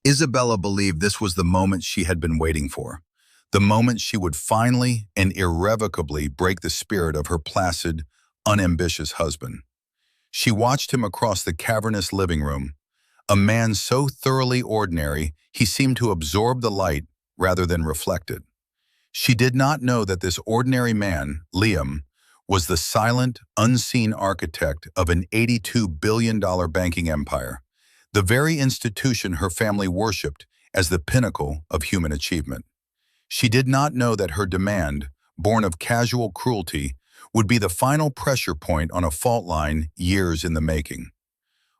Isabella believed this was the moment she had been waiting for, the moment she would finally and irrevocably break the spirit of her placid, unambitious husband. She watched him across the cavernous living room, a man so thoroughly ordinary he seemed to absorb the light rather than reflect it. She did not know that this ordinary man, Liam, was the silent, unseen architect of an $82 billion banking empire, the very institution her family worshipped as the pinnacle of human achievement. She did not know that her demand, born of casual cruelty, would be the final pressure point on a fault line years in the making.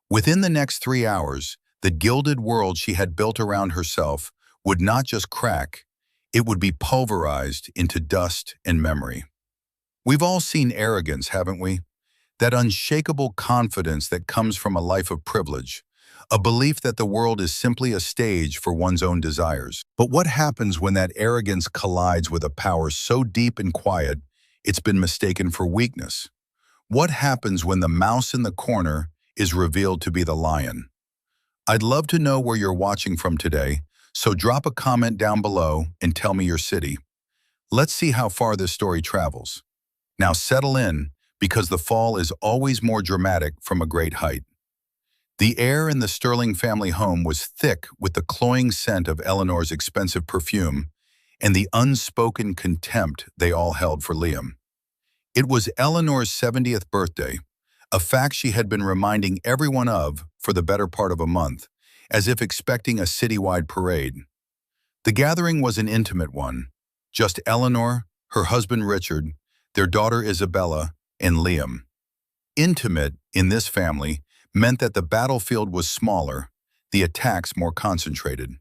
Within the next 3 hours, the gilded world she had built around herself would not just crack, it would be pulverized into dust and memory. We've all seen arrogance, haven't we? That unshakable confidence that comes from a life of privilege, a belief that the world is simply a stage for one's own desires. But what happens when that arrogance collides with a power so deep and quiet it's been mistaken for weakness? What happens when the mouse in the corner is revealed to be the lion? I'd love to know where you're watching from today, so drop a comment down below and tell me your city. Let's see how far this story travels. Now settle in, because the fall is always more dramatic from a great height. The air in the Sterling family home was thick with the cloying scent of Eleanor's expensive perfume and the unspoken contempt they all held for Liam. It was Eleanor's 70th birthday, a fact she had been reminding everyone of for the better part of a month, as if expecting a citywide parade. The gathering was an intimate one, just Eleanor, her husband Richard, their daughter Isabella, and Liam. Intimate, in this family, meant that the battlefield was smaller, the attacks more concentrated.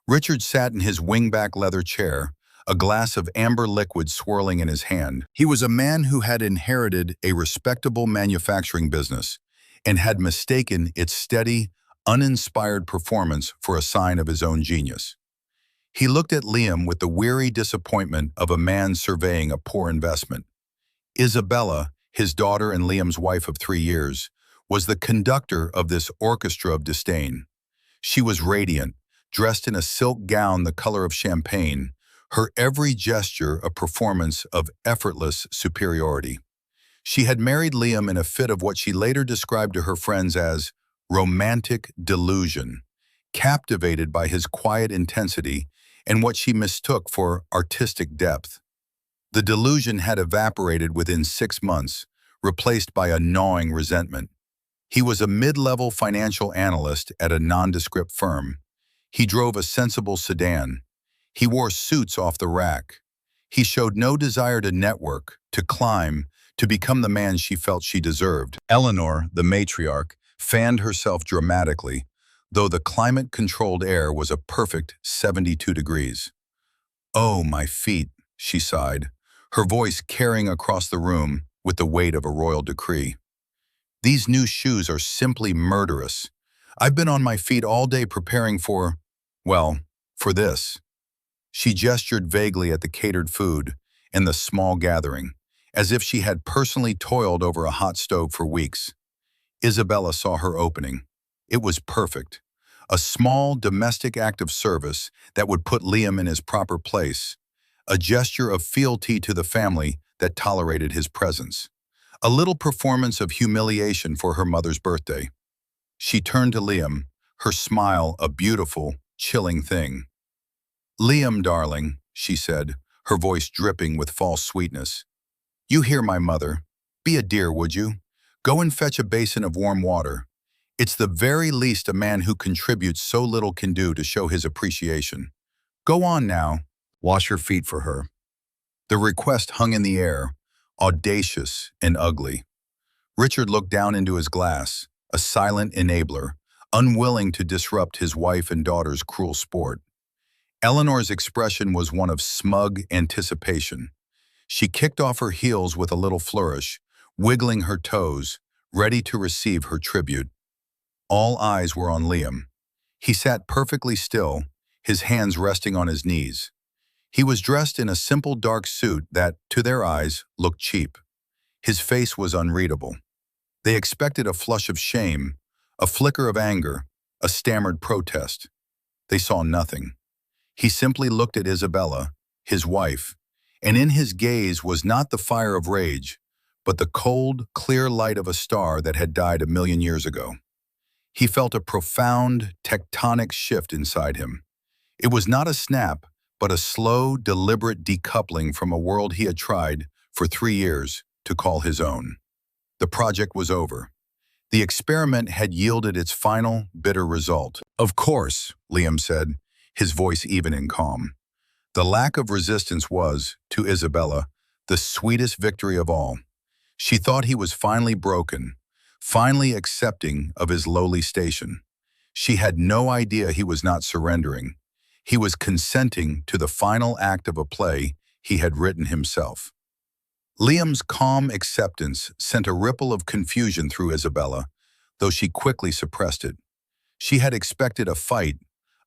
Richard sat in his wingback leather chair, a glass of amber liquid swirling in his hand. He was a man who had inherited a respectable manufacturing business and had mistaken its steady, uninspired performance for a sign of his own genius. He looked at Liam with the weary disappointment of a man surveying a poor investment. Isabella, his daughter and Liam's wife of 3 years, was the conductor of this orchestra of disdain. She was radiant, dressed in a silk gown the color of champagne, her every gesture a performance of effortless superiority. She had married Liam in a fit of what she later described to her friends as romantic delusion, captivated by his quiet intensity and what she mistook for artistic depth. The delusion had evaporated within 6 months, replaced by a gnawing resentment. He was a mid-level financial analyst at a nondescript firm. He drove a sensible sedan. He wore suits off the rack. He showed no desire to network, to climb, to become the man she felt she deserved. Eleanor, the matriarch, fanned herself dramatically, though the climate-controlled air was a perfect 72 degrees. "Oh, my feet," she sighed, her voice carrying across the room with the weight of a royal decree. "These new shoes are simply murderous. I've been on my feet all day preparing well, for this." She gestured vaguely at the catered food and the small gathering, as if she had personally toiled over a hot stove for weeks. Isabella saw her opening. It was perfect. A small domestic act of service that would put Liam in his proper place. A gesture of fealty to the family that tolerated his presence. A little performance of humiliation for her mother's birthday. She turned to Liam, her smile a beautiful, chilling thing. "Liam, darling," she said, her voice dripping with false sweetness. "You hear my mother. Be a dear, would you? Go and fetch a basin of warm water. It's the very least a man who contributes so little can do to show his appreciation. Go on now. Wash your feet for her." The request hung in the air, audacious and ugly. Richard looked down into his glass, a silent enabler, unwilling to disrupt his wife and daughter's cruel sport. Eleanor's expression was one of smug anticipation. She kicked off her heels with a little flourish, wiggling her toes, ready to receive her tribute. All eyes were on Liam. He sat perfectly still, his hands resting on his knees. He was dressed in a simple dark suit that, to their eyes, looked cheap. His face was unreadable. They expected a flush of shame, a flicker of anger, a stammered protest. They saw nothing. He simply looked at Isabella, his wife, and in his gaze was not the fire of rage, but the cold, clear light of a star that had died 1,000,000 years ago. He felt a profound, tectonic shift inside him. It was not a snap, but a slow, deliberate decoupling from a world he had tried, for 3 years, to call his own. The project was over. The experiment had yielded its final, bitter result. "Of course," Liam said, his voice even and calm. The lack of resistance was, to Isabella, the sweetest victory of all. She thought he was finally broken, finally accepting of his lowly station. She had no idea he was not surrendering. He was consenting to the final act of a play he had written himself. Liam's calm acceptance sent a ripple of confusion through Isabella, though she quickly suppressed it. She had expected a fight,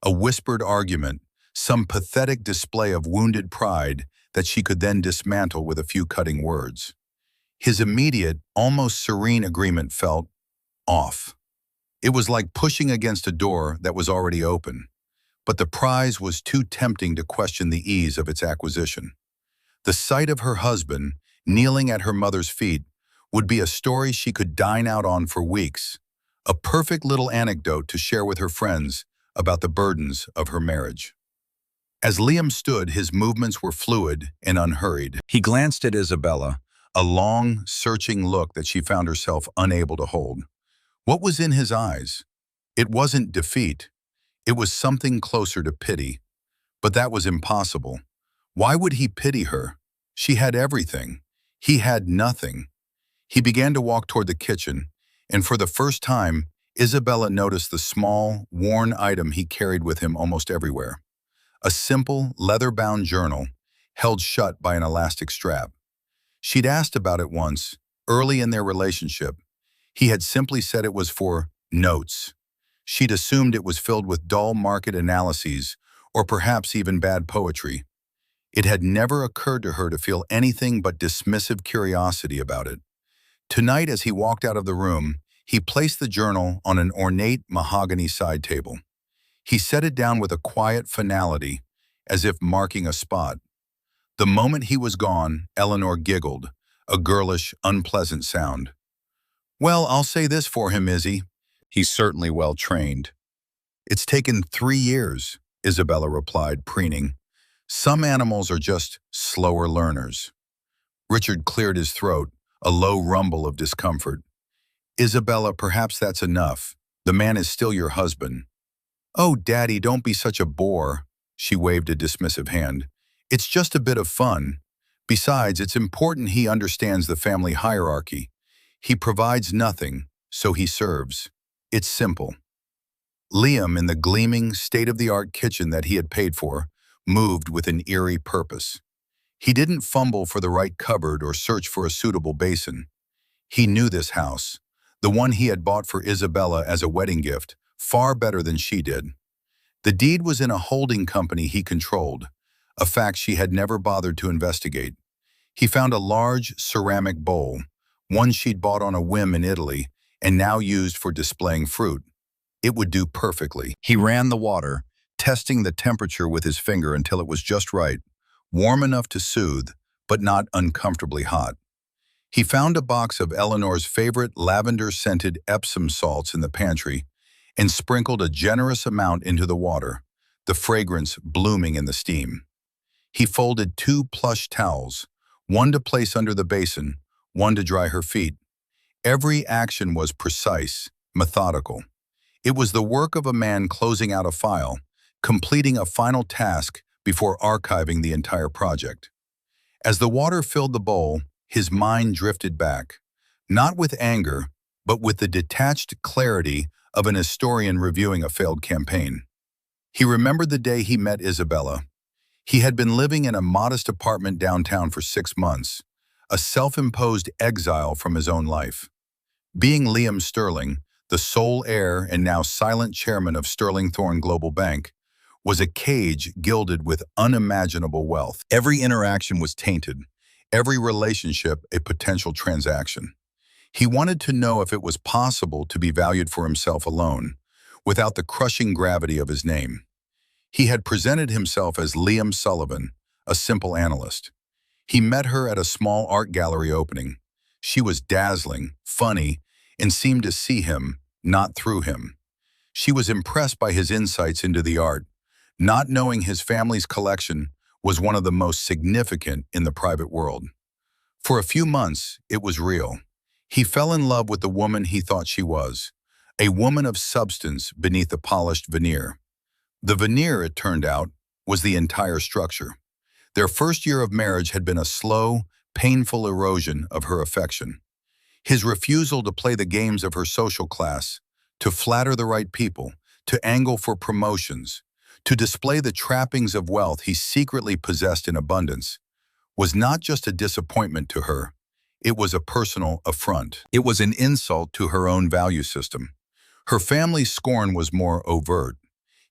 a whispered argument, some pathetic display of wounded pride that she could then dismantle with a few cutting words. His immediate, almost serene agreement felt off. It was like pushing against a door that was already open, but the prize was too tempting to question the ease of its acquisition. The sight of her husband, kneeling at her mother's feet, would be a story she could dine out on for weeks, a perfect little anecdote to share with her friends about the burdens of her marriage. As Liam stood, his movements were fluid and unhurried. He glanced at Isabella, a long, searching look that she found herself unable to hold. What was in his eyes? It wasn't defeat. It was something closer to pity. But that was impossible. Why would he pity her? She had everything. He had nothing. He began to walk toward the kitchen, and for the first time, Isabella noticed the small, worn item he carried with him almost everywhere. A simple, leather-bound journal, held shut by an elastic strap. She'd asked about it once, early in their relationship. He had simply said it was for notes. She'd assumed it was filled with dull market analyses, or perhaps even bad poetry. It had never occurred to her to feel anything but dismissive curiosity about it. Tonight, as he walked out of the room, he placed the journal on an ornate mahogany side table. He set it down with a quiet finality, as if marking a spot. The moment he was gone, Eleanor giggled, a girlish, unpleasant sound. "Well, I'll say this for him, Izzy. He's certainly well trained." "It's taken 3 years," Isabella replied, preening. "Some animals are just slower learners." Richard cleared his throat, a low rumble of discomfort. "Isabella, perhaps that's enough. The man is still your husband." "Oh, Daddy, don't be such a bore." She waved a dismissive hand. "It's just a bit of fun. Besides, it's important he understands the family hierarchy. He provides nothing, so he serves. It's simple." Liam, in the gleaming, state-of-the-art kitchen that he had paid for, moved with an eerie purpose. He didn't fumble for the right cupboard or search for a suitable basin. He knew this house, the one he had bought for Isabella as a wedding gift, far better than she did. The deed was in a holding company he controlled, a fact she had never bothered to investigate. He found a large ceramic bowl, one she'd bought on a whim in Italy and now used for displaying fruit. It would do perfectly. He ran the water, testing the temperature with his finger until it was just right, warm enough to soothe, but not uncomfortably hot. He found a box of Eleanor's favorite lavender-scented Epsom salts in the pantry and sprinkled a generous amount into the water, the fragrance blooming in the steam. He folded 2 plush towels, one to place under the basin, one to dry her feet. Every action was precise, methodical. It was the work of a man closing out a file, completing a final task before archiving the entire project. As the water filled the bowl, his mind drifted back, not with anger, but with the detached clarity of an historian reviewing a failed campaign. He remembered the day he met Isabella. He had been living in a modest apartment downtown for 6 months, a self-imposed exile from his own life. Being Liam Sterling, the sole heir and now silent chairman of Sterling Thorne Global Bank, was a cage gilded with unimaginable wealth. Every interaction was tainted, every relationship a potential transaction. He wanted to know if it was possible to be valued for himself alone, without the crushing gravity of his name. He had presented himself as Liam Sullivan, a simple analyst. He met her at a small art gallery opening. She was dazzling, funny, and seemed to see him, not through him. She was impressed by his insights into the art, not knowing his family's collection was one of the most significant in the private world. For a few months, it was real. He fell in love with the woman he thought she was, a woman of substance beneath a polished veneer. The veneer, it turned out, was the entire structure. Their first year of marriage had been a slow, painful erosion of her affection. His refusal to play the games of her social class, to flatter the right people, to angle for promotions, to display the trappings of wealth he secretly possessed in abundance, was not just a disappointment to her, it was a personal affront. It was an insult to her own value system. Her family's scorn was more overt.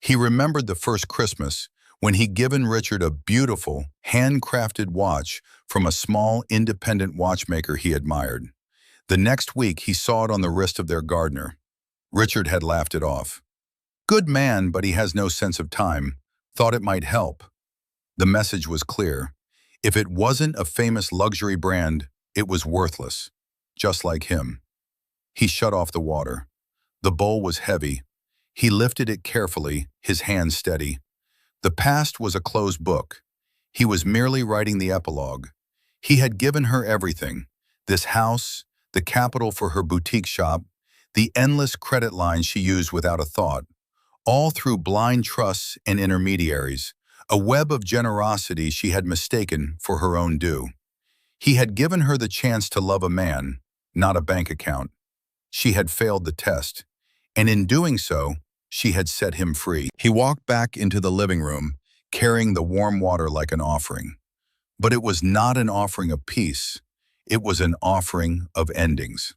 He remembered the first Christmas when he'd given Richard a beautiful, handcrafted watch from a small, independent watchmaker he admired. The next week, he saw it on the wrist of their gardener. Richard had laughed it off. Good man, but he has no sense of time. Thought it might help. The message was clear. If it wasn't a famous luxury brand, it was worthless. Just like him. He shut off the water. The bowl was heavy. He lifted it carefully, his hand steady. The past was a closed book. He was merely writing the epilogue. He had given her everything. This house, the capital for her boutique shop, the endless credit lines she used without a thought, all through blind trusts and intermediaries, a web of generosity she had mistaken for her own due. He had given her the chance to love a man, not a bank account. She had failed the test, and in doing so, she had set him free. He walked back into the living room, carrying the warm water like an offering. But it was not an offering of peace. It was an offering of endings.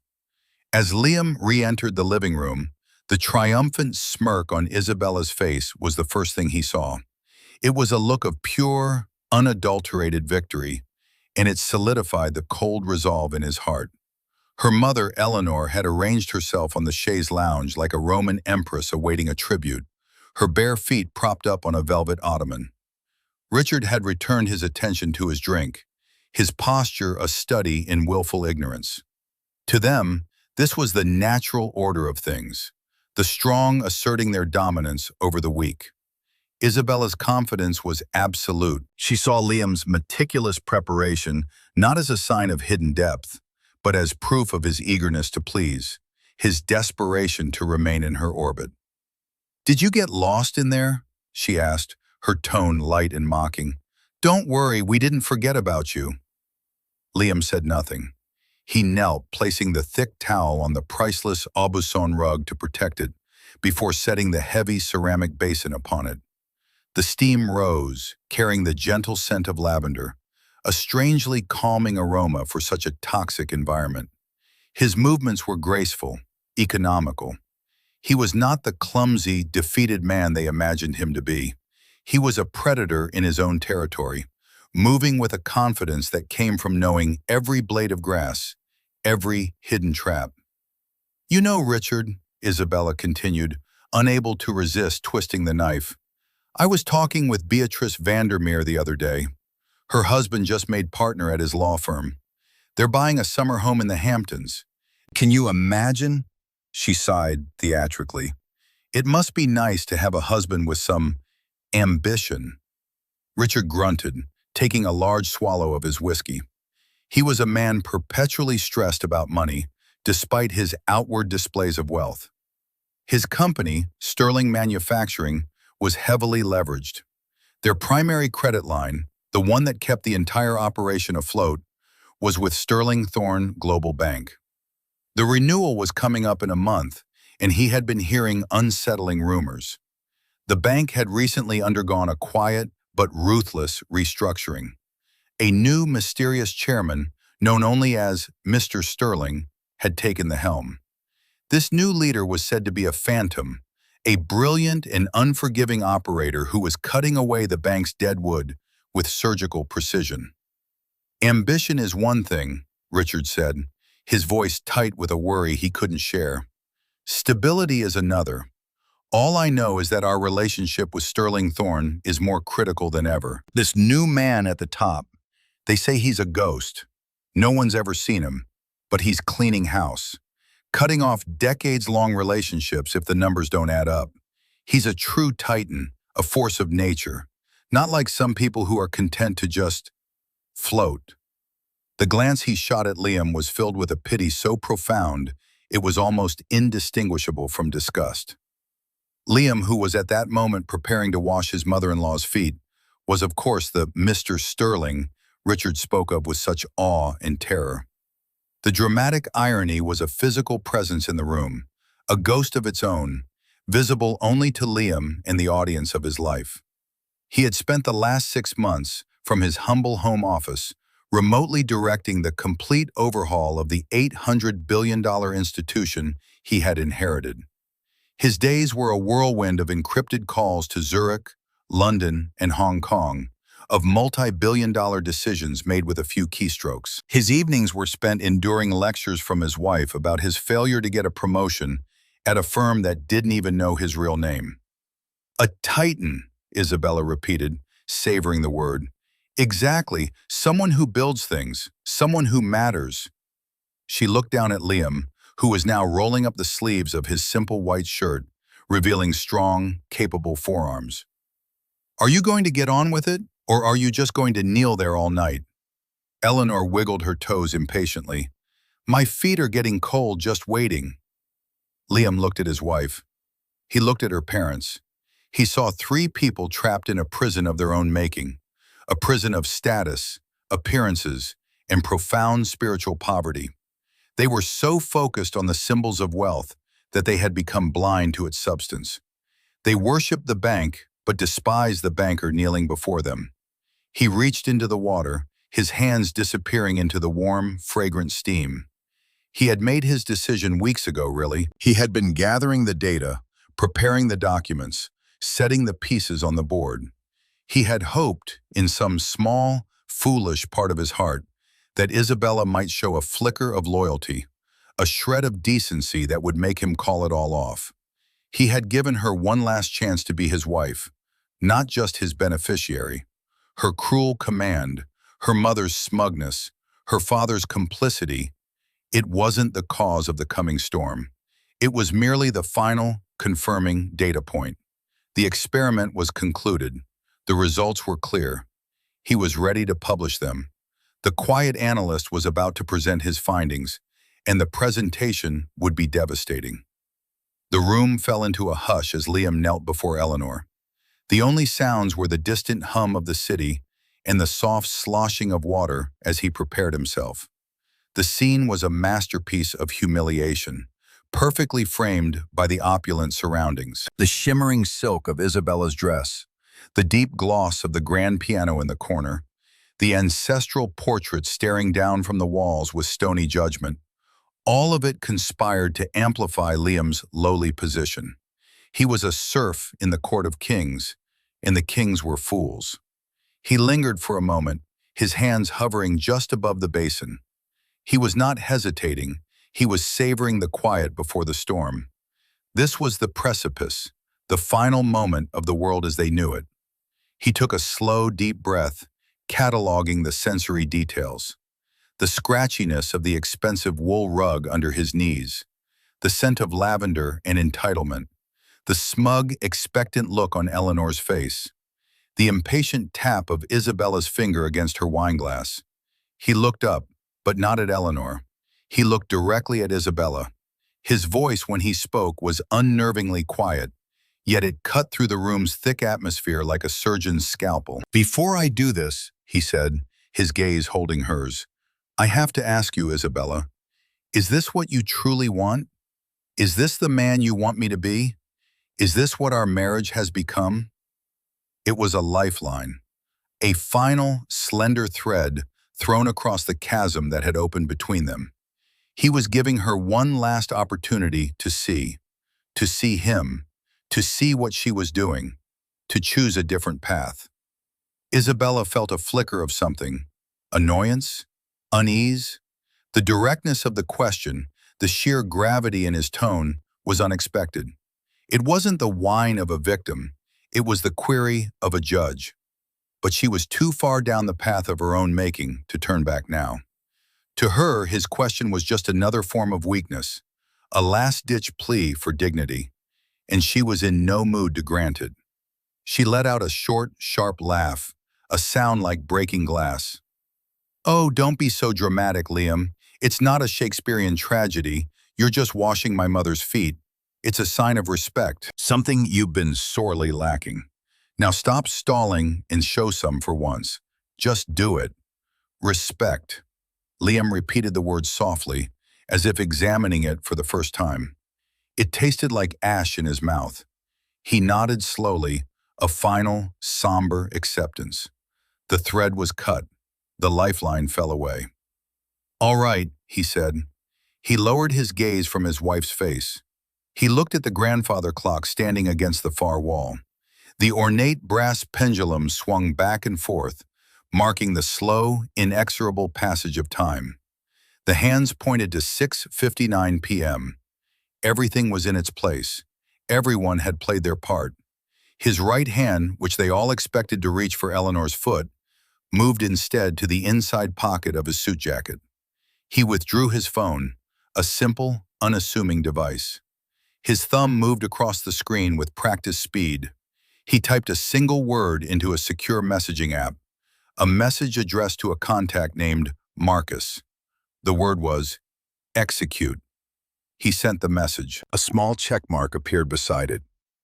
As Liam re-entered the living room, the triumphant smirk on Isabella's face was the first thing he saw. It was a look of pure, unadulterated victory, and it solidified the cold resolve in his heart. Her mother, Eleanor, had arranged herself on the chaise lounge like a Roman empress awaiting a tribute, her bare feet propped up on a velvet ottoman. Richard had returned his attention to his drink, his posture a study in willful ignorance. To them, this was the natural order of things, the strong asserting their dominance over the weak. Isabella's confidence was absolute. She saw Liam's meticulous preparation not as a sign of hidden depth, but as proof of his eagerness to please, his desperation to remain in her orbit. "Did you get lost in there?" she asked, her tone light and mocking. "Don't worry, we didn't forget about you." Liam said nothing. He knelt, placing the thick towel on the priceless Aubusson rug to protect it, before setting the heavy ceramic basin upon it. The steam rose, carrying the gentle scent of lavender, a strangely calming aroma for such a toxic environment. His movements were graceful, economical. He was not the clumsy, defeated man they imagined him to be. He was a predator in his own territory, moving with a confidence that came from knowing every blade of grass, every hidden trap. "You know, Richard," Isabella continued, unable to resist twisting the knife, "I was talking with Beatrice Vandermeer the other day. Her husband just made partner at his law firm. They're buying a summer home in the Hamptons. Can you imagine?" She sighed theatrically. "It must be nice to have a husband with some ambition." Richard grunted, taking a large swallow of his whiskey. He was a man perpetually stressed about money, despite his outward displays of wealth. His company, Sterling Manufacturing, was heavily leveraged. Their primary credit line, the one that kept the entire operation afloat, was with Sterling Thorne Global Bank. The renewal was coming up in a month, and he had been hearing unsettling rumors. The bank had recently undergone a quiet but ruthless restructuring. A new mysterious chairman, known only as Mr. Sterling, had taken the helm. This new leader was said to be a phantom, a brilliant and unforgiving operator who was cutting away the bank's dead wood with surgical precision. "Ambition is one thing," Richard said, his voice tight with a worry he couldn't share. "Stability is another. All I know is that our relationship with Sterling Thorne is more critical than ever. This new man at the top, they say he's a ghost. No one's ever seen him, but he's cleaning house, cutting off decades-long relationships if the numbers don't add up. He's a true titan, a force of nature, not like some people who are content to just float. The glance he shot at Liam was filled with a pity so profound it was almost indistinguishable from disgust. Liam, who was at that moment preparing to wash his mother-in-law's feet, was of course the Mr. Sterling Richard spoke of with such awe and terror. The dramatic irony was a physical presence in the room, a ghost of its own, visible only to Liam and the audience of his life. He had spent the last 6 months, from his humble home office, remotely directing the complete overhaul of the $800 billion institution he had inherited. His days were a whirlwind of encrypted calls to Zurich, London, and Hong Kong, of multi-billion-dollar decisions made with a few keystrokes. His evenings were spent enduring lectures from his wife about his failure to get a promotion at a firm that didn't even know his real name. A titan, Isabella repeated, savoring the word. Exactly, someone who builds things, someone who matters. She looked down at Liam, who was now rolling up the sleeves of his simple white shirt, revealing strong, capable forearms. Are you going to get on with it, or are you just going to kneel there all night? Eleanor wiggled her toes impatiently. My feet are getting cold just waiting. Liam looked at his wife. He looked at her parents. He saw 3 people trapped in a prison of their own making, a prison of status, appearances, and profound spiritual poverty. They were so focused on the symbols of wealth that they had become blind to its substance. They worshipped the bank, but despised the banker kneeling before them. He reached into the water, his hands disappearing into the warm, fragrant steam. He had made his decision weeks ago, really. He had been gathering the data, preparing the documents, setting the pieces on the board. He had hoped, in some small, foolish part of his heart, that Isabella might show a flicker of loyalty, a shred of decency that would make him call it all off. He had given her one last chance to be his wife, not just his beneficiary. Her cruel command, her mother's smugness, her father's complicity, it wasn't the cause of the coming storm. It was merely the final, confirming data point. The experiment was concluded. The results were clear. He was ready to publish them. The quiet analyst was about to present his findings, and the presentation would be devastating. The room fell into a hush as Liam knelt before Eleanor. The only sounds were the distant hum of the city and the soft sloshing of water as he prepared himself. The scene was a masterpiece of humiliation, perfectly framed by the opulent surroundings. The shimmering silk of Isabella's dress, the deep gloss of the grand piano in the corner, the ancestral portrait staring down from the walls with stony judgment, all of it conspired to amplify Liam's lowly position. He was a serf in the court of kings, and the kings were fools. He lingered for a moment, his hands hovering just above the basin. He was not hesitating, he was savoring the quiet before the storm. This was the precipice, the final moment of the world as they knew it. He took a slow, deep breath, cataloging the sensory details. The scratchiness of the expensive wool rug under his knees, the scent of lavender and entitlement, the smug, expectant look on Eleanor's face, the impatient tap of Isabella's finger against her wineglass. He looked up, but not at Eleanor. He looked directly at Isabella. His voice when he spoke was unnervingly quiet, yet it cut through the room's thick atmosphere like a surgeon's scalpel. Before I do this, he said, his gaze holding hers, I have to ask you, Isabella, is this what you truly want? Is this the man you want me to be? Is this what our marriage has become? It was a lifeline, a final, slender thread thrown across the chasm that had opened between them. He was giving her one last opportunity to see him, to see what she was doing, to choose a different path. Isabella felt a flicker of something, annoyance, unease. The directness of the question, the sheer gravity in his tone, was unexpected. It wasn't the whine of a victim, it was the query of a judge. But she was too far down the path of her own making to turn back now. To her, his question was just another form of weakness, a last-ditch plea for dignity, and she was in no mood to grant it. She let out a short, sharp laugh, a sound like breaking glass. "Oh, don't be so dramatic, Liam. It's not a Shakespearean tragedy. You're just washing my mother's feet. It's a sign of respect, something you've been sorely lacking. Now stop stalling and show some for once. Just do it. Respect." Liam repeated the word softly, as if examining it for the first time. It tasted like ash in his mouth. He nodded slowly, a final, somber acceptance. The thread was cut. The lifeline fell away. "All right," he said. He lowered his gaze from his wife's face. He looked at the grandfather clock standing against the far wall. The ornate brass pendulum swung back and forth, marking the slow, inexorable passage of time. The hands pointed to 6:59 p.m. Everything was in its place. Everyone had played their part. His right hand, which they all expected to reach for Eleanor's foot, moved instead to the inside pocket of his suit jacket. He withdrew his phone, a simple, unassuming device. His thumb moved across the screen with practiced speed. He typed a single word into a secure messaging app, a message addressed to a contact named Marcus. The word was, "Execute." He sent the message. A small check mark appeared beside it.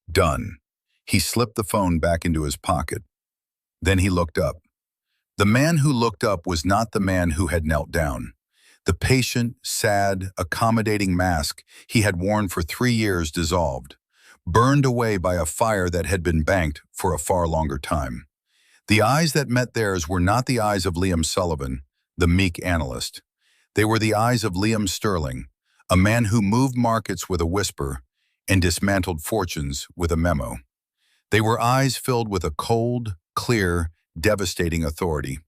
Done. He slipped the phone back into his pocket. Then he looked up. The man who looked up was not the man who had knelt down. The patient, sad, accommodating mask he had worn for 3 years dissolved, burned away by a fire that had been banked for a far longer time. The eyes that met theirs were not the eyes of Liam Sullivan, the meek analyst. They were the eyes of Liam Sterling, a man who moved markets with a whisper and dismantled fortunes with a memo. They were eyes filled with a cold, clear, devastating authority.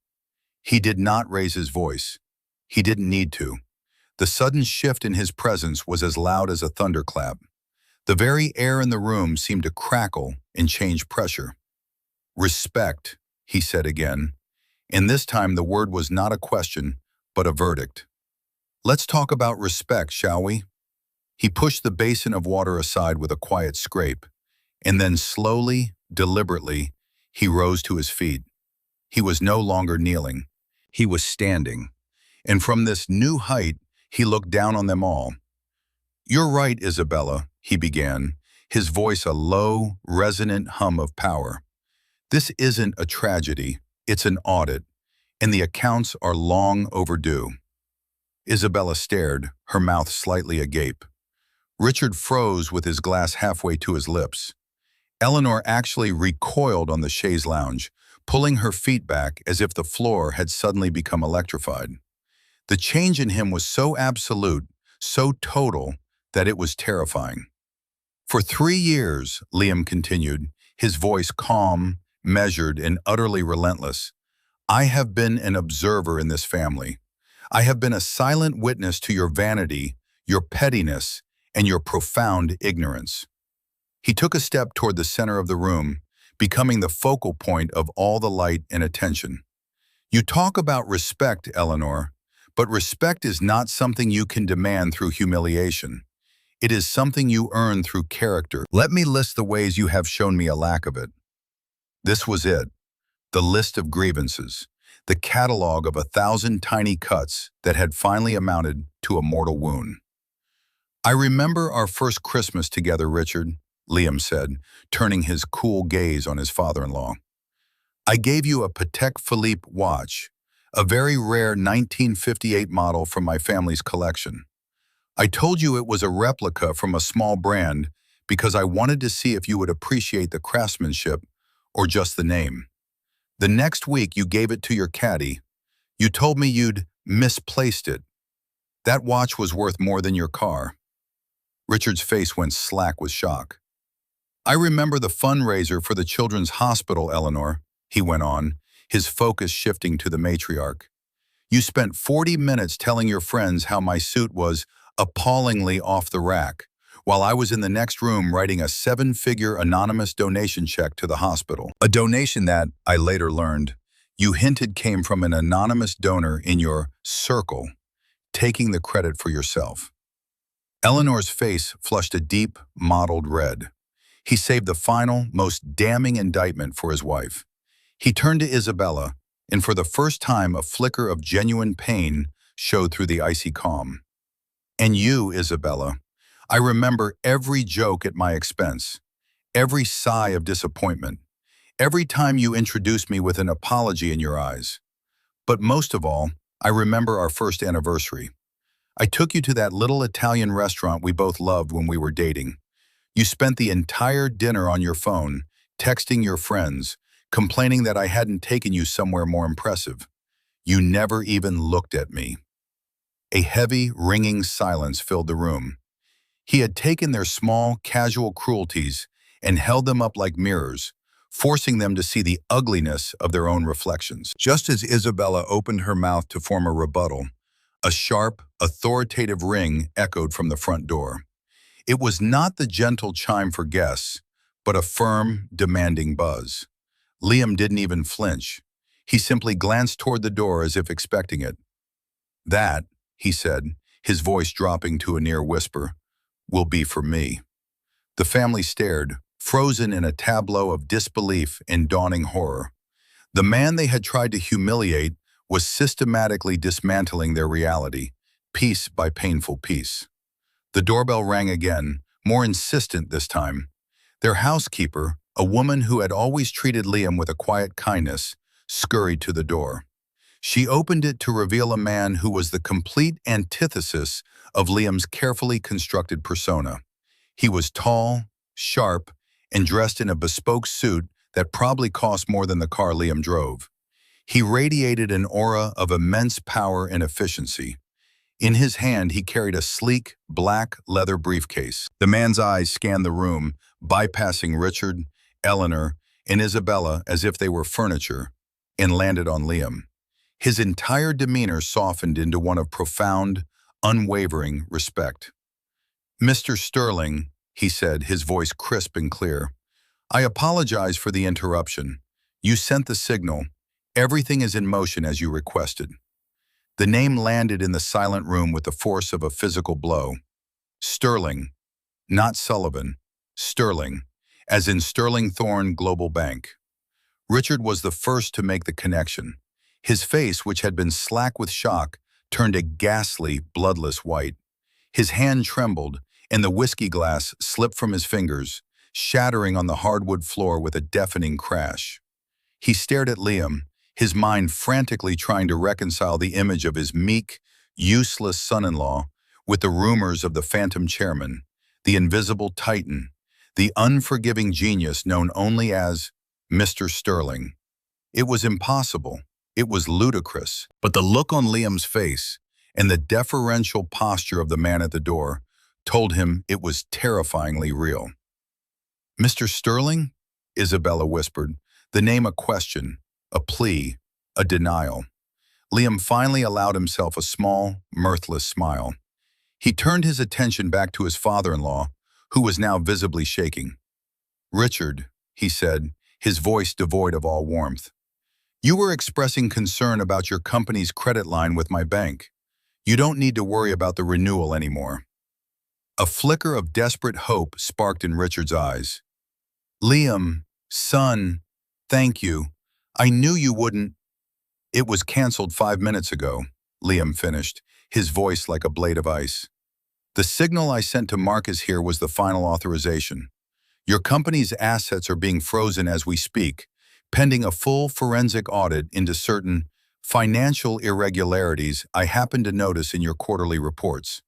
He did not raise his voice. He didn't need to. The sudden shift in his presence was as loud as a thunderclap. The very air in the room seemed to crackle and change pressure. "Respect," he said again, and this time the word was not a question, but a verdict. "Let's talk about respect, shall we?" He pushed the basin of water aside with a quiet scrape, and then slowly, deliberately, he rose to his feet. He was no longer kneeling. He was standing. And from this new height, he looked down on them all. "You're right, Isabella," he began, his voice a low, resonant hum of power. "This isn't a tragedy, it's an audit, and the accounts are long overdue." Isabella stared, her mouth slightly agape. Richard froze with his glass halfway to his lips. Eleanor actually recoiled on the chaise lounge, pulling her feet back as if the floor had suddenly become electrified. The change in him was so absolute, so total, that it was terrifying. "For 3 years," Liam continued, his voice calm, measured, and utterly relentless, "I have been an observer in this family. I have been a silent witness to your vanity, your pettiness, and your profound ignorance." He took a step toward the center of the room, becoming the focal point of all the light and attention. "You talk about respect, Eleanor, but respect is not something you can demand through humiliation. It is something you earn through character. Let me list the ways you have shown me a lack of it." This was it, the list of grievances, the catalog of 1,000 tiny cuts that had finally amounted to a mortal wound. "I remember our first Christmas together, Richard," Liam said, turning his cool gaze on his father-in-law. "I gave you a Patek Philippe watch, a very rare 1958 model from my family's collection. I told you it was a replica from a small brand because I wanted to see if you would appreciate the craftsmanship or just the name. The next week you gave it to your caddy. You told me you'd misplaced it. That watch was worth more than your car." Richard's face went slack with shock. "I remember the fundraiser for the Children's Hospital, Eleanor," he went on, his focus shifting to the matriarch. "You spent 40 minutes telling your friends how my suit was appallingly off the rack, while I was in the next room writing a 7-figure anonymous donation check to the hospital. A donation that, I later learned, you hinted came from an anonymous donor in your circle, taking the credit for yourself. Eleanor's face flushed a deep, mottled red. He saved the final, most damning indictment for his wife. He turned to Isabella, and for the first time a flicker of genuine pain showed through the icy calm. And you, Isabella, I remember every joke at my expense, every sigh of disappointment, every time you introduced me with an apology in your eyes. But most of all, I remember our first anniversary. I took you to that little Italian restaurant we both loved when we were dating. You spent the entire dinner on your phone, texting your friends, complaining that I hadn't taken you somewhere more impressive. You never even looked at me. A heavy, ringing silence filled the room. He had taken their small, casual cruelties and held them up like mirrors, forcing them to see the ugliness of their own reflections. Just as Isabella opened her mouth to form a rebuttal, a sharp, authoritative ring echoed from the front door. It was not the gentle chime for guests, but a firm, demanding buzz. Liam didn't even flinch. He simply glanced toward the door as if expecting it. "That," he said, his voice dropping to a near whisper, "will be for me." The family stared, frozen in a tableau of disbelief and dawning horror. The man they had tried to humiliate was systematically dismantling their reality, piece by painful piece. The doorbell rang again, more insistent this time. Their housekeeper, a woman who had always treated Liam with a quiet kindness, scurried to the door. She opened it to reveal a man who was the complete antithesis of Liam's carefully constructed persona. He was tall, sharp, and dressed in a bespoke suit that probably cost more than the car Liam drove. He radiated an aura of immense power and efficiency. In his hand, he carried a sleek, black leather briefcase. The man's eyes scanned the room, bypassing Richard, Eleanor, and Isabella as if they were furniture, and landed on Liam. His entire demeanor softened into one of profound, unwavering respect. "Mr. Sterling," he said, his voice crisp and clear, "I apologize for the interruption. You sent the signal. Everything is in motion as you requested." The name landed in the silent room with the force of a physical blow. Sterling, not Sullivan. Sterling, as in Sterling Thorne Global Bank. Richard was the first to make the connection. His face, which had been slack with shock, turned a ghastly, bloodless white. His hand trembled, and the whiskey glass slipped from his fingers, shattering on the hardwood floor with a deafening crash. He stared at Liam, his mind frantically trying to reconcile the image of his meek, useless son-in-law with the rumors of the phantom chairman, the invisible titan, the unforgiving genius known only as Mr. Sterling. It was impossible. It was ludicrous. But the look on Liam's face and the deferential posture of the man at the door told him it was terrifyingly real. "Mr. Sterling?" Isabella whispered, the name a question, a plea, a denial. Liam finally allowed himself a small, mirthless smile. He turned his attention back to his father-in-law, who was now visibly shaking. "Richard," he said, his voice devoid of all warmth, "you were expressing concern about your company's credit line with my bank. You don't need to worry about the renewal anymore." A flicker of desperate hope sparked in Richard's eyes. "Liam, son, thank you. I knew you wouldn't." "It was canceled 5 minutes ago," Liam finished, his voice like a blade of ice. "The signal I sent to Marcus here was the final authorization. Your company's assets are being frozen as we speak, pending a full forensic audit into certain financial irregularities I happen to notice in your quarterly reports,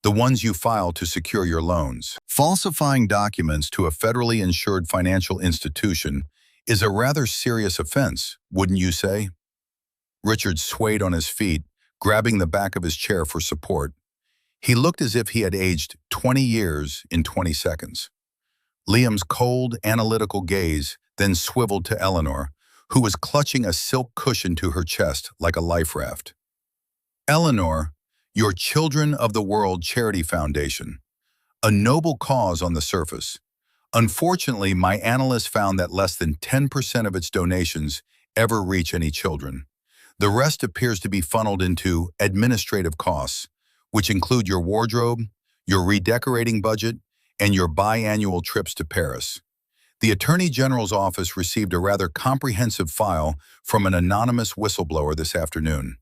the ones you filed to secure your loans. Falsifying documents to a federally insured financial institution is a rather serious offense, wouldn't you say?" Richard swayed on his feet, grabbing the back of his chair for support. He looked as if he had aged 20 years in 20 seconds. Liam's cold, analytical gaze then swiveled to Eleanor, who was clutching a silk cushion to her chest like a life raft. "Eleanor, your Children of the World Charity Foundation. A noble cause on the surface. Unfortunately, my analysts found that less than 10% of its donations ever reach any children. The rest appears to be funneled into administrative costs, which include your wardrobe, your redecorating budget, and your biannual trips to Paris. The Attorney General's office received a rather comprehensive file from an anonymous whistleblower this afternoon.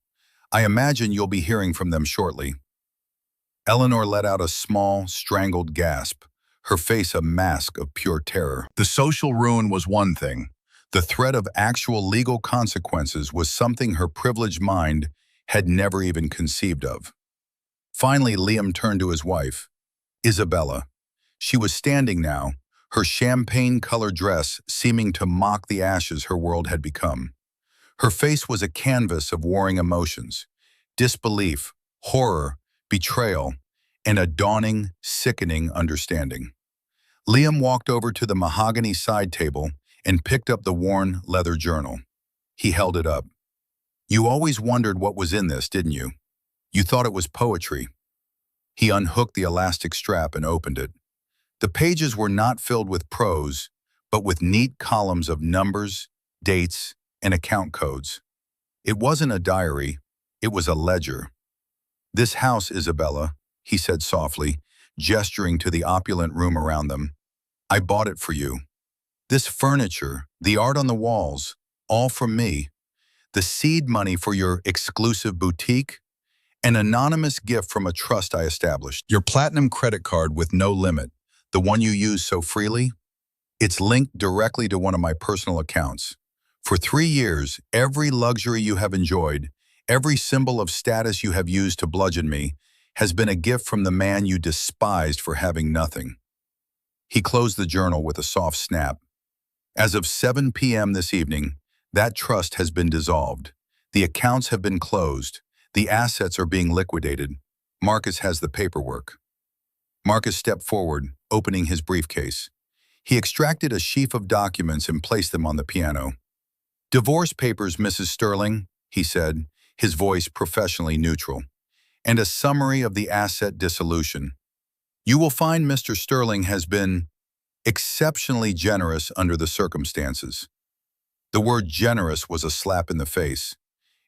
I imagine you'll be hearing from them shortly. Eleanor let out a small, strangled gasp, her face a mask of pure terror. The social ruin was one thing. The threat of actual legal consequences was something her privileged mind had never even conceived of. Finally, Liam turned to his wife, Isabella. She was standing now, her champagne-colored dress seeming to mock the ashes her world had become. Her face was a canvas of warring emotions, disbelief, horror, betrayal, and a dawning, sickening understanding. Liam walked over to the mahogany side table and picked up the worn leather journal. He held it up. "You always wondered what was in this, didn't you? You thought it was poetry." He unhooked the elastic strap and opened it. The pages were not filled with prose, but with neat columns of numbers, dates, and account codes. It wasn't a diary, it was a ledger. "This house, Isabella," he said softly, gesturing to the opulent room around them. "I bought it for you. This furniture, the art on the walls, all from me. The seed money for your exclusive boutique, an anonymous gift from a trust I established. Your platinum credit card with no limit, the one you use so freely, it's linked directly to one of my personal accounts. For 3 years, every luxury you have enjoyed, every symbol of status you have used to bludgeon me, has been a gift from the man you despised for having nothing." He closed the journal with a soft snap. "As of 7 p.m. this evening, that trust has been dissolved. The accounts have been closed. The assets are being liquidated. Marcus has the paperwork." Marcus stepped forward, opening his briefcase. He extracted a sheaf of documents and placed them on the piano. "Divorce papers, Mrs. Sterling," he said, his voice professionally neutral, "and a summary of the asset dissolution. You will find Mr. Sterling has been exceptionally generous under the circumstances." The word generous was a slap in the face.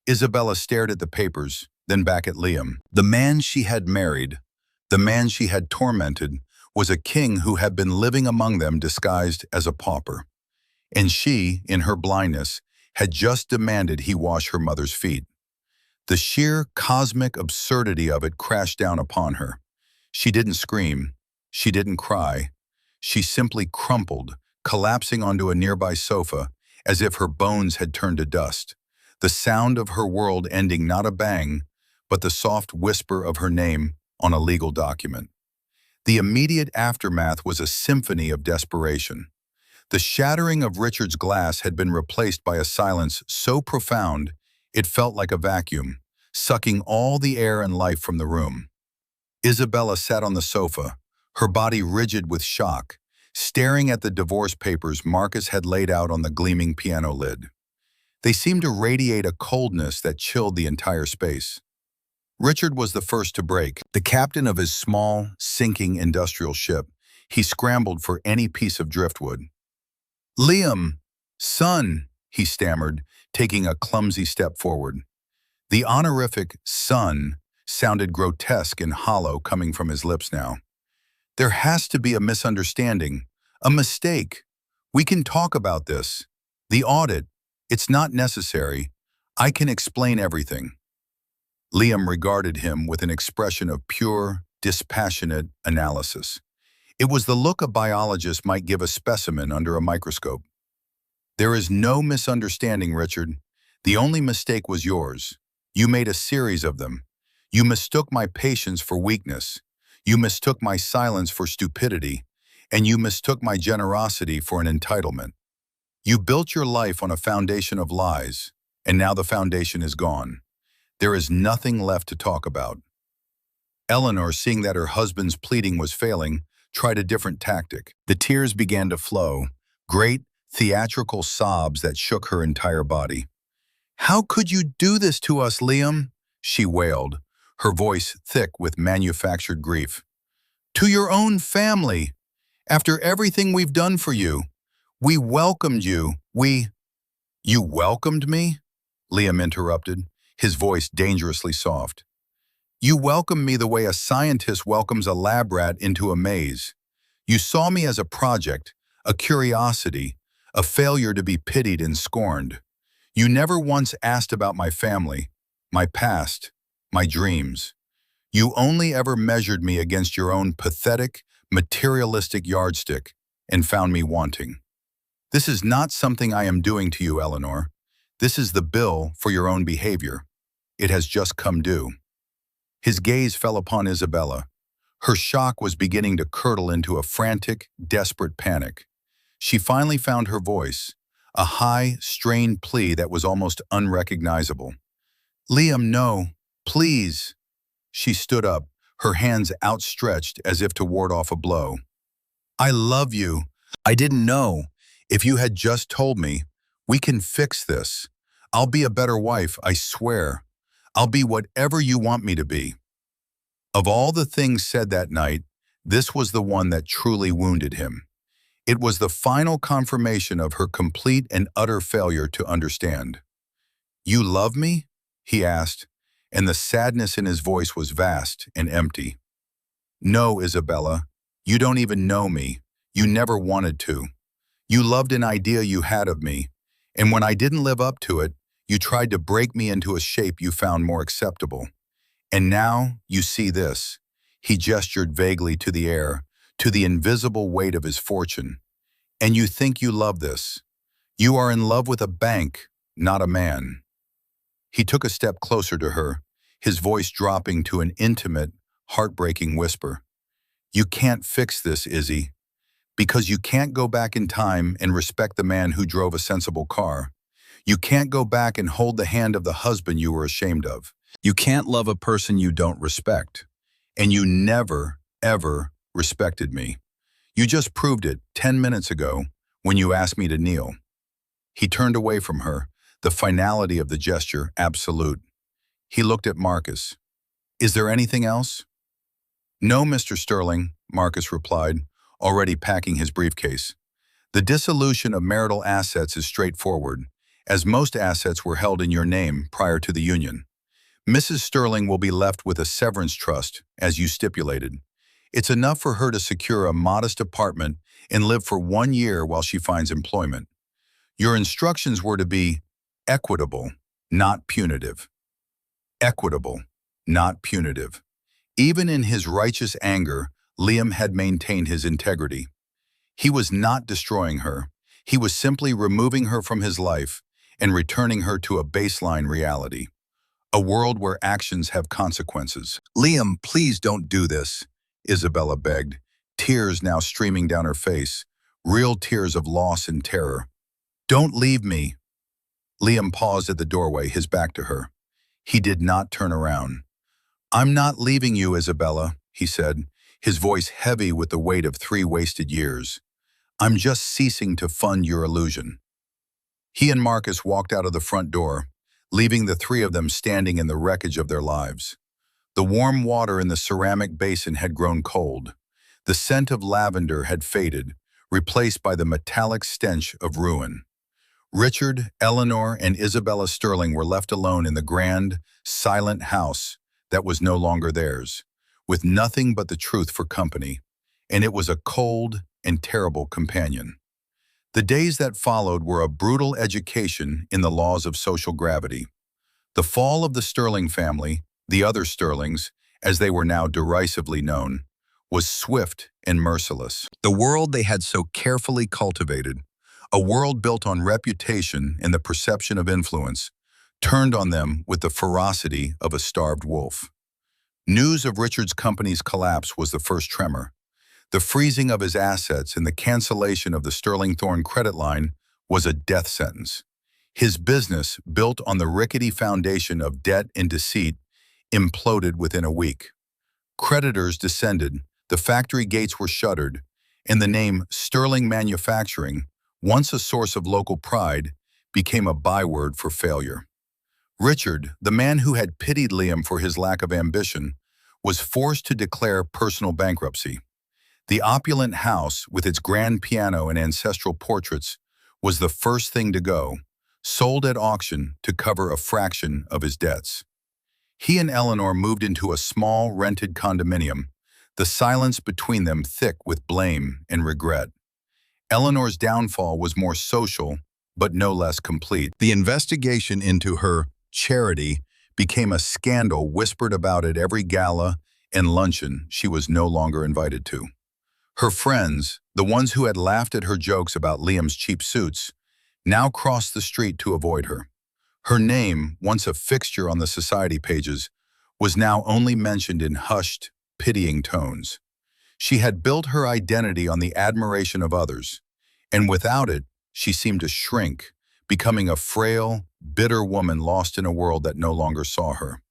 Isabella stared at the papers, then back at Liam. The man she had married, the man she had tormented, was a king who had been living among them disguised as a pauper. And she, in her blindness, had just demanded he wash her mother's feet. The sheer cosmic absurdity of it crashed down upon her. She didn't scream. She didn't cry. She simply crumpled, collapsing onto a nearby sofa, as if her bones had turned to dust, the sound of her world ending not a bang, but the soft whisper of her name on a legal document. The immediate aftermath was a symphony of desperation. The shattering of Richard's glass had been replaced by a silence so profound it felt like a vacuum, sucking all the air and life from the room. Isabella sat on the sofa, her body rigid with shock, staring at the divorce papers Marcus had laid out on the gleaming piano lid. They seemed to radiate a coldness that chilled the entire space. Richard was the first to break. The captain of his small, sinking industrial ship, he scrambled for any piece of driftwood. "Liam, son," he stammered, taking a clumsy step forward. The honorific son sounded grotesque and hollow coming from his lips now. "There has to be a misunderstanding, a mistake. We can talk about this. The audit, it's not necessary. I can explain everything." Liam regarded him with an expression of pure, dispassionate analysis. It was the look a biologist might give a specimen under a microscope. "There is no misunderstanding, Richard. The only mistake was yours. You made a series of them. You mistook my patience for weakness. You mistook my silence for stupidity. And you mistook my generosity for an entitlement. You built your life on a foundation of lies, and now the foundation is gone. There is nothing left to talk about." Eleanor, seeing that her husband's pleading was failing, tried a different tactic. The tears began to flow, great, theatrical sobs that shook her entire body. "How could you do this to us, Liam?" she wailed, her voice thick with manufactured grief. To your own family. After everything we've done for you, we welcomed you. You welcomed me? Liam interrupted, his voice dangerously soft. You welcomed me the way a scientist welcomes a lab rat into a maze. You saw me as a project, a curiosity, a failure to be pitied and scorned. You never once asked about my family, my past, my dreams. You only ever measured me against your own pathetic, materialistic yardstick and found me wanting. This is not something I am doing to you, Eleanor. This is the bill for your own behavior. It has just come due. His gaze fell upon Isabella. Her shock was beginning to curdle into a frantic, desperate panic. She finally found her voice, a high, strained plea that was almost unrecognizable. Liam, no, please. She stood up, her hands outstretched as if to ward off a blow. I love you. I didn't know. If you had just told me, we can fix this. I'll be a better wife, I swear. I'll be whatever you want me to be. Of all the things said that night, this was the one that truly wounded him. It was the final confirmation of her complete and utter failure to understand. You love me? He asked, and the sadness in his voice was vast and empty. No, Isabella, you don't even know me. You never wanted to. You loved an idea you had of me, and when I didn't live up to it, you tried to break me into a shape you found more acceptable. And now you see this. He gestured vaguely to the air, to the invisible weight of his fortune. And you think you love this. You are in love with a bank, not a man. He took a step closer to her, his voice dropping to an intimate, heartbreaking whisper. You can't fix this, Izzy, because you can't go back in time and respect the man who drove a sensible car. You can't go back and hold the hand of the husband you were ashamed of. You can't love a person you don't respect. And you never, ever respected me. You just proved it 10 minutes ago when you asked me to kneel. He turned away from her, the finality of the gesture absolute. He looked at Marcus. Is there anything else? No, Mr. Sterling, Marcus replied, already packing his briefcase. The dissolution of marital assets is straightforward, as most assets were held in your name prior to the union. Mrs. Sterling will be left with a severance trust, as you stipulated. It's enough for her to secure a modest apartment and live for 1 year while she finds employment. Your instructions were to be equitable, not punitive. Equitable, not punitive. Even in his righteous anger, Liam had maintained his integrity. He was not destroying her. He was simply removing her from his life and returning her to a baseline reality. A world where actions have consequences. Liam, please don't do this, Isabella begged, tears now streaming down her face, real tears of loss and terror. Don't leave me. Liam paused at the doorway, his back to her. He did not turn around. I'm not leaving you, Isabella, he said, his voice heavy with the weight of 3 wasted years. I'm just ceasing to fund your illusion. He and Marcus walked out of the front door, leaving the 3 of them standing in the wreckage of their lives. The warm water in the ceramic basin had grown cold. The scent of lavender had faded, replaced by the metallic stench of ruin. Richard, Eleanor, and Isabella Sterling were left alone in the grand, silent house that was no longer theirs, with nothing but the truth for company, and it was a cold and terrible companion. The days that followed were a brutal education in the laws of social gravity. The fall of the Sterling family, the other Sterlings, as they were now derisively known, was swift and merciless. The world they had so carefully cultivated, a world built on reputation and the perception of influence, turned on them with the ferocity of a starved wolf. News of Richard's company's collapse was the first tremor. The freezing of his assets and the cancellation of the Sterling Thorne credit line was a death sentence. His business, built on the rickety foundation of debt and deceit, imploded within a week. Creditors descended, the factory gates were shuttered, and the name Sterling Manufacturing, once a source of local pride, became a byword for failure. Richard, the man who had pitied Liam for his lack of ambition, was forced to declare personal bankruptcy. The opulent house, with its grand piano and ancestral portraits, was the first thing to go, sold at auction to cover a fraction of his debts. He and Eleanor moved into a small, rented condominium, the silence between them thick with blame and regret. Eleanor's downfall was more social, but no less complete. The investigation into her charity became a scandal whispered about at every gala and luncheon she was no longer invited to. Her friends, the ones who had laughed at her jokes about Liam's cheap suits, now crossed the street to avoid her. Her name, once a fixture on the society pages, was now only mentioned in hushed, pitying tones. She had built her identity on the admiration of others, and without it, she seemed to shrink, becoming a frail, bitter woman lost in a world that no longer saw her.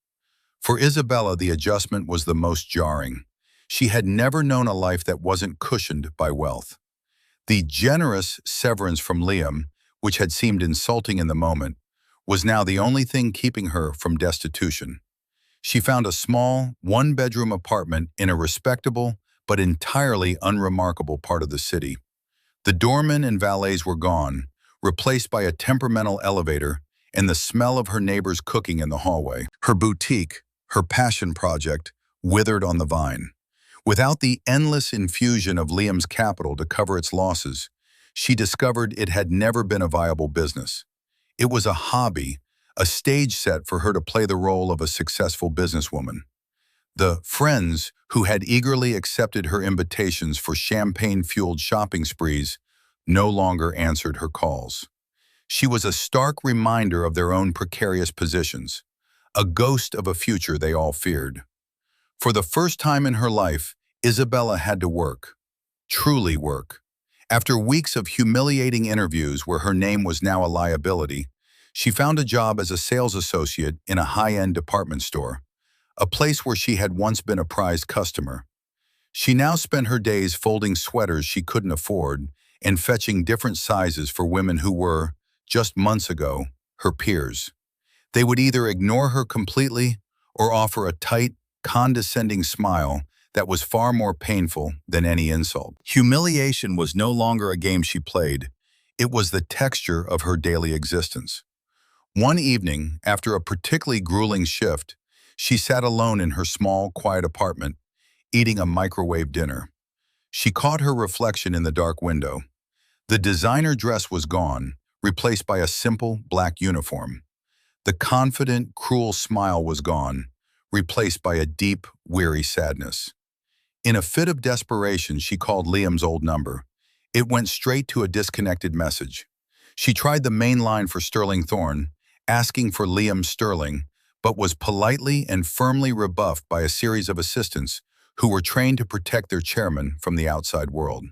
For Isabella, the adjustment was the most jarring. She had never known a life that wasn't cushioned by wealth. The generous severance from Liam, which had seemed insulting in the moment, was now the only thing keeping her from destitution. She found a small, one-bedroom apartment in a respectable but entirely unremarkable part of the city. The doormen and valets were gone, replaced by a temperamental elevator and the smell of her neighbor's cooking in the hallway. Her boutique, her passion project, withered on the vine. Without the endless infusion of Liam's capital to cover its losses, she discovered it had never been a viable business. It was a hobby, a stage set for her to play the role of a successful businesswoman. The friends who had eagerly accepted her invitations for champagne-fueled shopping sprees no longer answered her calls. She was a stark reminder of their own precarious positions, a ghost of a future they all feared. For the first time in her life, Isabella had to work, truly work. After weeks of humiliating interviews where her name was now a liability, she found a job as a sales associate in a high-end department store, a place where she had once been a prized customer. She now spent her days folding sweaters she couldn't afford and fetching different sizes for women who were, just months ago, her peers. They would either ignore her completely or offer a tight, condescending smile that was far more painful than any insult. Humiliation was no longer a game she played. It was the texture of her daily existence. One evening, after a particularly grueling shift, she sat alone in her small, quiet apartment, eating a microwave dinner. She caught her reflection in the dark window. The designer dress was gone, replaced by a simple black uniform. The confident, cruel smile was gone, replaced by a deep, weary sadness. In a fit of desperation, she called Liam's old number. It went straight to a disconnected message. She tried the main line for Sterling Thorne, asking for Liam Sterling, but was politely and firmly rebuffed by a series of assistants who were trained to protect their chairman from the outside world.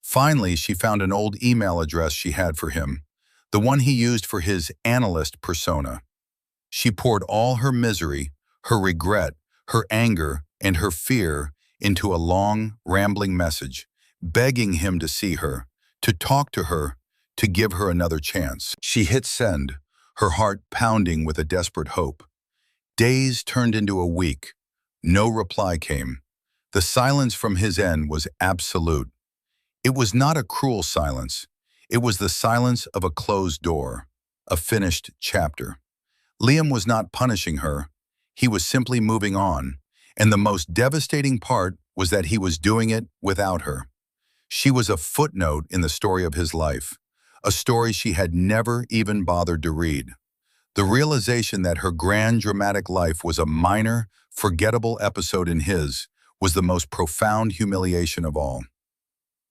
Finally, she found an old email address she had for him, the one he used for his analyst persona. She poured all her misery, her regret, her anger, and her fear into a long, rambling message, begging him to see her, to talk to her, to give her another chance. She hit send, her heart pounding with a desperate hope. Days turned into a week. No reply came. The silence from his end was absolute. It was not a cruel silence. It was the silence of a closed door, a finished chapter. Liam was not punishing her. He was simply moving on, and the most devastating part was that he was doing it without her. She was a footnote in the story of his life, a story she had never even bothered to read. The realization that her grand dramatic life was a minor, forgettable episode in his was the most profound humiliation of all.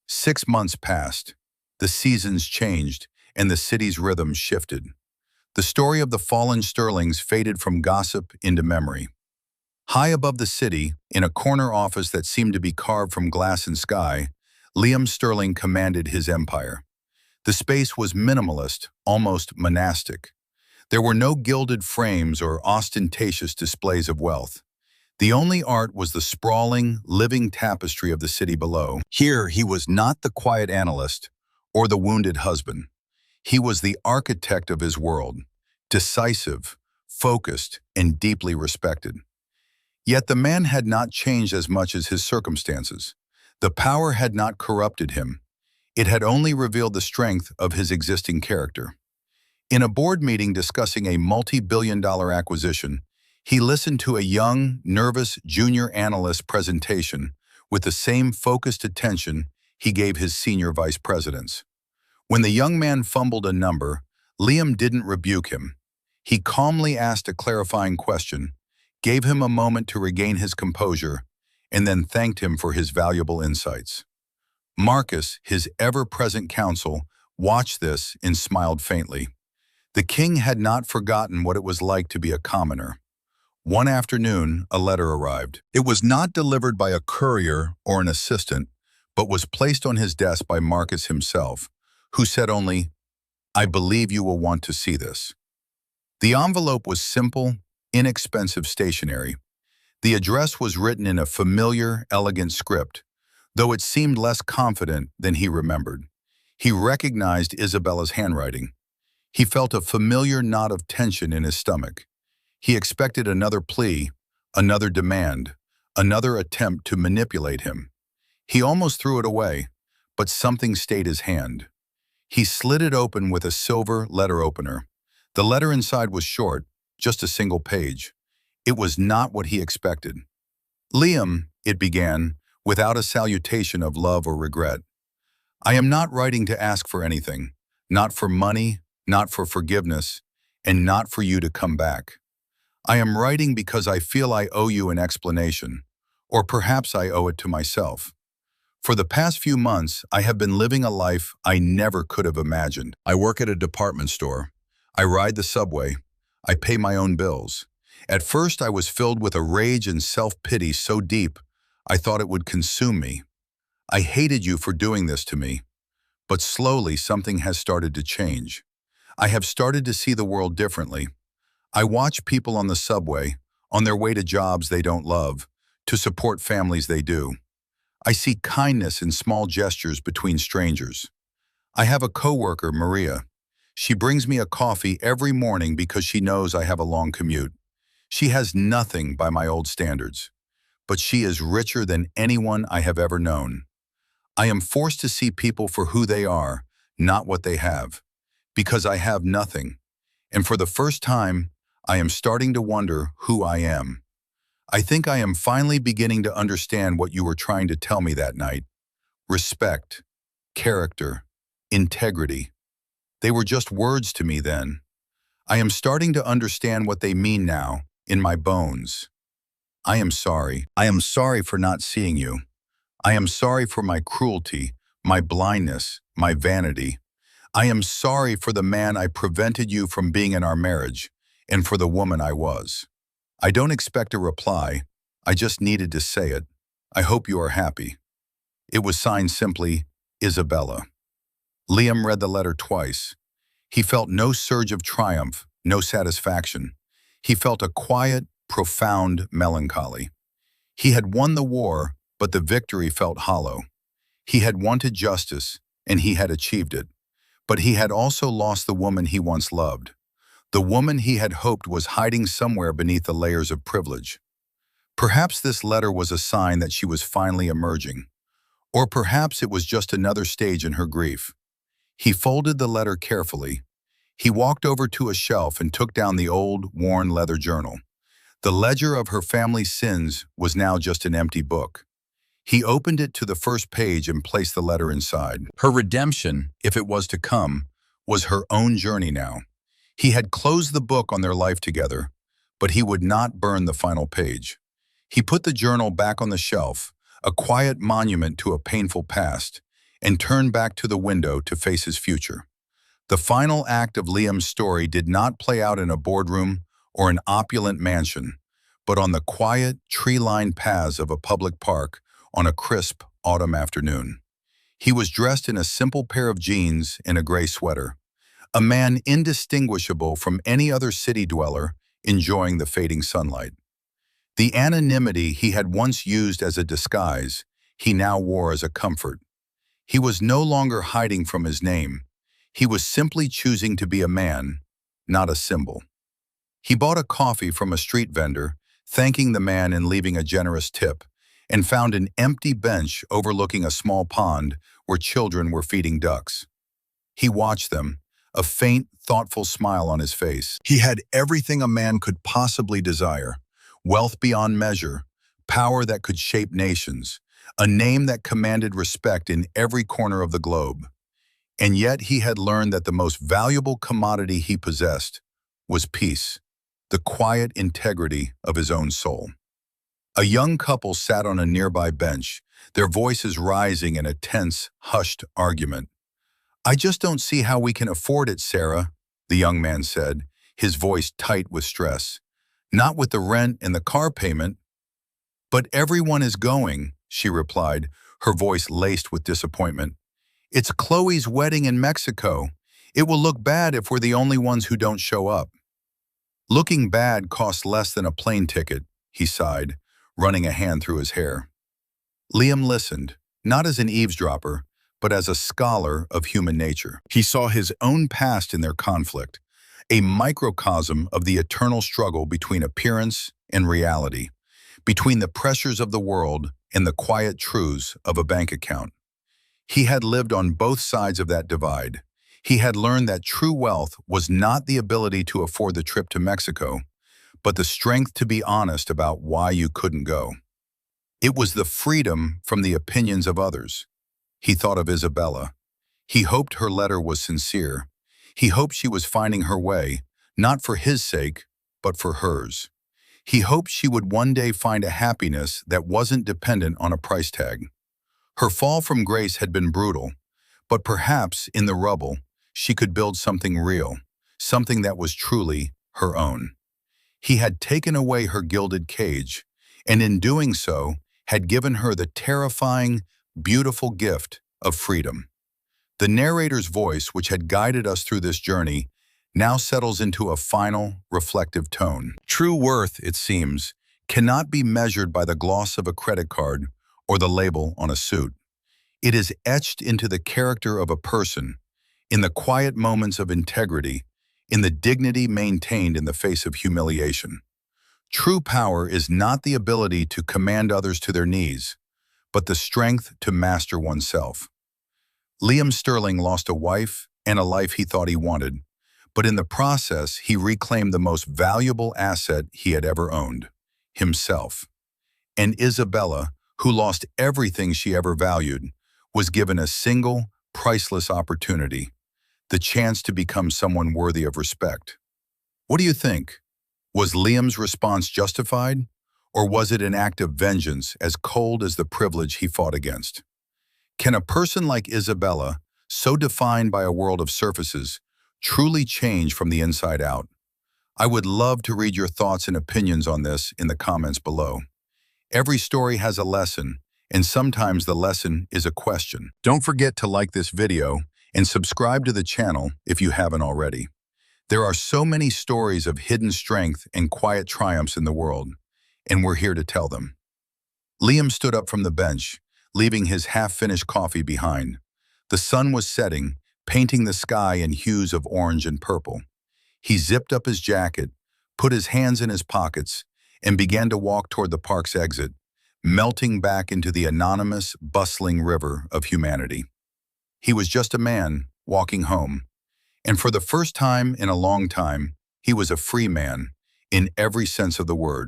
6 months passed. The seasons changed, and the city's rhythm shifted. The story of the fallen Sterlings faded from gossip into memory. High above the city, in a corner office that seemed to be carved from glass and sky, Liam Sterling commanded his empire. The space was minimalist, almost monastic. There were no gilded frames or ostentatious displays of wealth. The only art was the sprawling, living tapestry of the city below. Here, he was not the quiet analyst or the wounded husband. He was the architect of his world, decisive, focused, and deeply respected. Yet the man had not changed as much as his circumstances. The power had not corrupted him. It had only revealed the strength of his existing character. In a board meeting discussing a multi-billion-dollar acquisition, he listened to a young, nervous junior analyst's presentation with the same focused attention he gave his senior vice presidents. When the young man fumbled a number, Liam didn't rebuke him. He calmly asked a clarifying question, gave him a moment to regain his composure, and then thanked him for his valuable insights. Marcus, his ever-present counsel, watched this and smiled faintly. The king had not forgotten what it was like to be a commoner. One afternoon, a letter arrived. It was not delivered by a courier or an assistant, but was placed on his desk by Marcus himself, who said only, "I believe you will want to see this." The envelope was simple, inexpensive stationery. The address was written in a familiar, elegant script, though it seemed less confident than he remembered. He recognized Isabella's handwriting. He felt a familiar knot of tension in his stomach. He expected another plea, another demand, another attempt to manipulate him. He almost threw it away, but something stayed his hand. He slid it open with a silver letter opener. The letter inside was short, just a single page. It was not what he expected. "Liam," it began, without a salutation of love or regret. "I am not writing to ask for anything, not for money, not for forgiveness, and not for you to come back. I am writing because I feel I owe you an explanation, or perhaps I owe it to myself. For the past few months, I have been living a life I never could have imagined. I work at a department store. I ride the subway. I pay my own bills. At first, I was filled with a rage and self-pity so deep, I thought it would consume me. I hated you for doing this to me. But slowly, something has started to change. I have started to see the world differently. I watch people on the subway, on their way to jobs they don't love, to support families they do. I see kindness in small gestures between strangers. I have a coworker, Maria. She brings me a coffee every morning because she knows I have a long commute. She has nothing by my old standards, but she is richer than anyone I have ever known. I am forced to see people for who they are, not what they have, because I have nothing. And for the first time, I am starting to wonder who I am. I think I am finally beginning to understand what you were trying to tell me that night. Respect, character, integrity. They were just words to me then. I am starting to understand what they mean now, in my bones. I am sorry. I am sorry for not seeing you. I am sorry for my cruelty, my blindness, my vanity. I am sorry for the man I prevented you from being in our marriage, and for the woman I was. I don't expect a reply. I just needed to say it. I hope you are happy. It was signed simply, Isabella. Liam read the letter twice. He felt no surge of triumph, no satisfaction. He felt a quiet, profound melancholy. He had won the war, but the victory felt hollow. He had wanted justice, and he had achieved it. But he had also lost the woman he once loved. The woman he had hoped was hiding somewhere beneath the layers of privilege. Perhaps this letter was a sign that she was finally emerging. Or perhaps it was just another stage in her grief. He folded the letter carefully. He walked over to a shelf and took down the old, worn leather journal. The ledger of her family's sins was now just an empty book. He opened it to the first page and placed the letter inside. Her redemption, if it was to come, was her own journey now. He had closed the book on their life together, but he would not burn the final page. He put the journal back on the shelf, a quiet monument to a painful past, and turned back to the window to face his future. The final act of Liam's story did not play out in a boardroom or an opulent mansion, but on the quiet, tree-lined paths of a public park on a crisp autumn afternoon. He was dressed in a simple pair of jeans and a gray sweater, a man indistinguishable from any other city dweller enjoying the fading sunlight. The anonymity he had once used as a disguise, he now wore as a comfort. He was no longer hiding from his name. He was simply choosing to be a man, not a symbol. He bought a coffee from a street vendor, thanking the man and leaving a generous tip, and found an empty bench overlooking a small pond where children were feeding ducks. He watched them, a faint, thoughtful smile on his face. He had everything a man could possibly desire: wealth beyond measure, power that could shape nations, a name that commanded respect in every corner of the globe. And yet he had learned that the most valuable commodity he possessed was peace, the quiet integrity of his own soul. A young couple sat on a nearby bench, their voices rising in a tense, hushed argument. "I just don't see how we can afford it, Sarah," the young man said, his voice tight with stress. "Not with the rent and the car payment." "But everyone is going," she replied, her voice laced with disappointment. "It's Chloe's wedding in Mexico. It will look bad if we're the only ones who don't show up." "Looking bad costs less than a plane ticket," he sighed, running a hand through his hair. Liam listened, not as an eavesdropper, but as a scholar of human nature. He saw his own past in their conflict, a microcosm of the eternal struggle between appearance and reality, between the pressures of the world and the quiet truths of a bank account. He had lived on both sides of that divide. He had learned that true wealth was not the ability to afford the trip to Mexico, but the strength to be honest about why you couldn't go. It was the freedom from the opinions of others. He thought of Isabella. He hoped her letter was sincere. He hoped she was finding her way, not for his sake, but for hers. He hoped she would one day find a happiness that wasn't dependent on a price tag. Her fall from grace had been brutal, but perhaps in the rubble, she could build something real, something that was truly her own. He had taken away her gilded cage, and in doing so, had given her the terrifying, beautiful gift of freedom. The narrator's voice, which had guided us through this journey, now settles into a final, reflective tone. True worth, it seems, cannot be measured by the gloss of a credit card or the label on a suit. It is etched into the character of a person, in the quiet moments of integrity, in the dignity maintained in the face of humiliation. True power is not the ability to command others to their knees, but the strength to master oneself. Liam Sterling lost a wife and a life he thought he wanted, but in the process, he reclaimed the most valuable asset he had ever owned: himself. And Isabella, who lost everything she ever valued, was given a single, priceless opportunity: the chance to become someone worthy of respect. What do you think? Was Liam's response justified, or was it an act of vengeance as cold as the privilege he fought against? Can a person like Isabella, so defined by a world of surfaces, truly change from the inside out? I would love to read your thoughts and opinions on this in the comments below. Every story has a lesson, and sometimes the lesson is a question. Don't forget to like this video and subscribe to the channel if you haven't already. There are so many stories of hidden strength and quiet triumphs in the world, and we're here to tell them. Liam stood up from the bench, leaving his half-finished coffee behind. The sun was setting, painting the sky in hues of orange and purple. He zipped up his jacket, put his hands in his pockets, and began to walk toward the park's exit, melting back into the anonymous, bustling river of humanity. He was just a man walking home, and for the first time in a long time, he was a free man in every sense of the word.